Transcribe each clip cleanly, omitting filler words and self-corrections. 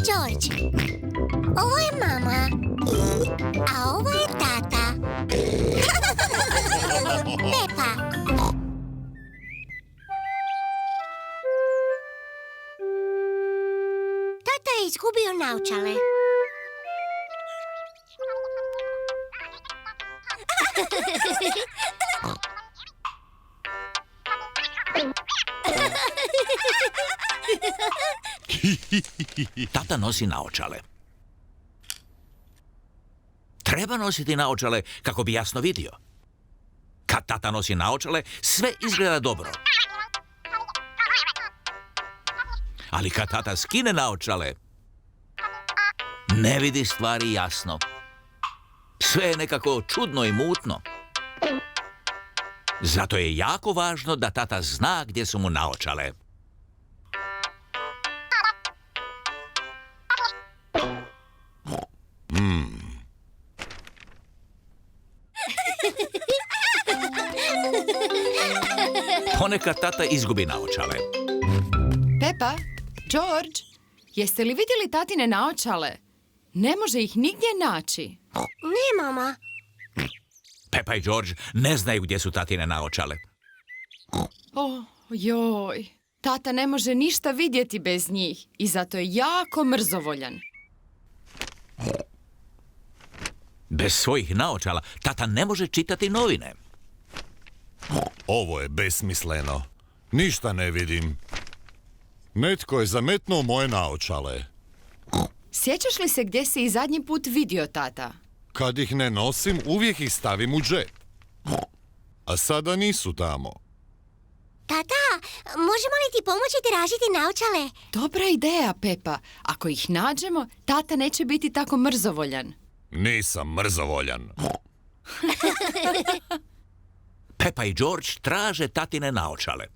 George, ovo je mama, a ovo je tata. Pepa. Tata je izgubio naočale. Tata nosi naočale. Treba nositi naočale kako bi jasno vidio. Kad tata nosi naočale, sve izgleda dobro. Ali kad tata skine naočale, ne vidi stvari jasno. Sve je nekako čudno i mutno. Zato je jako važno da tata zna gdje su mu naočale. Ponekad tata izgubi naočale. Pepa, George, jeste li vidjeli tatine naočale? Ne može ih nigdje naći. Ne, mama. Pepa i George ne znaju gdje su tatine naočale. Oh, joj. Tata ne može ništa vidjeti bez njih i zato je jako mrzovoljan. Bez svojih naočala tata ne može čitati novine. Ovo je besmisleno. Ništa ne vidim. Netko je zametnuo moje naočale. Sjećaš li se gdje si i zadnji put vidio tata? Kad ih ne nosim, uvijek ih stavim u džep. A sada nisu tamo. Tata, možemo li ti pomoći tražiti naočale? Dobra ideja, Pepa. Ako ih nađemo, tata neće biti tako mrzovoljan. Nisam mrzovoljan. Pepa i George traže tatine naočale.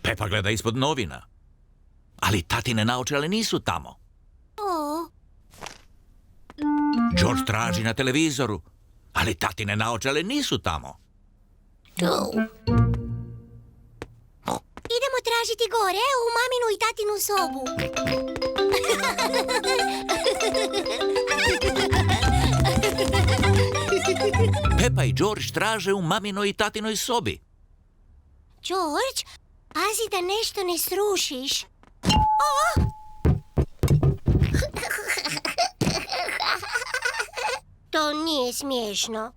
Pepa gleda ispod novina. Ali tatine naočale nisu tamo. O, George traži na televizoru. Ali tatine naočale nisu tamo. idemo tražiti gore u maminu i tatinu sobu. Pepa i George traže u maminoj i tatinoj sobi. George, pazi da nešto ne srušiš. O! To nije smiješno.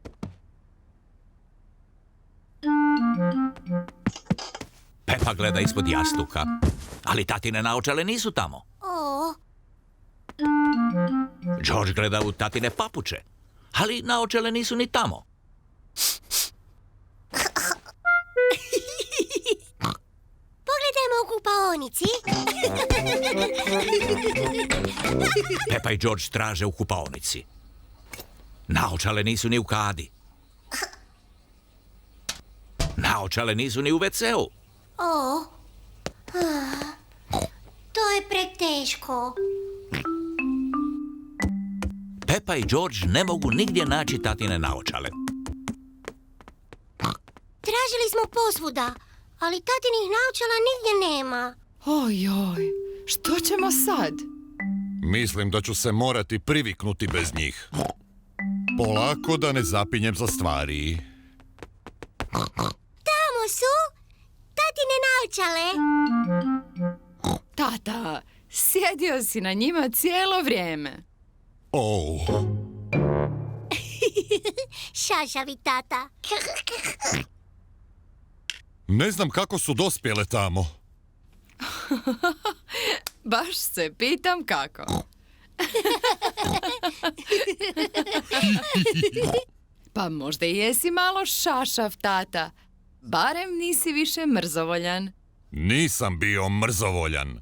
Pepa gleda ispod jastuka, ali tatine naočale nisu tamo. O, George gleda u tatine papuče, ali naočale nisu ni tamo. pogledajmo u kupaonici. Pepa i George traže u kupaonici. Naočale nisu ni u kadi. Naočale nisu ni u WC-u. O, to je preteško. Pepa i George ne mogu nigdje naći tatine naočale. Tražili smo posvuda, ali tatinih naočala nigdje nema. Ojoj, što ćemo sad? Mislim da ću se morati priviknuti bez njih. Polako da ne zapinjem za stvari. Tamo su tatine naočale. Tata, sjedio si na njima cijelo vrijeme. Oh, Šašavi tata. ne znam kako su dospjele tamo. Baš se pitam kako. Pa možda i jesi malo šašav, tata. Barem nisi više mrzovoljan. Nisam bio mrzovoljan.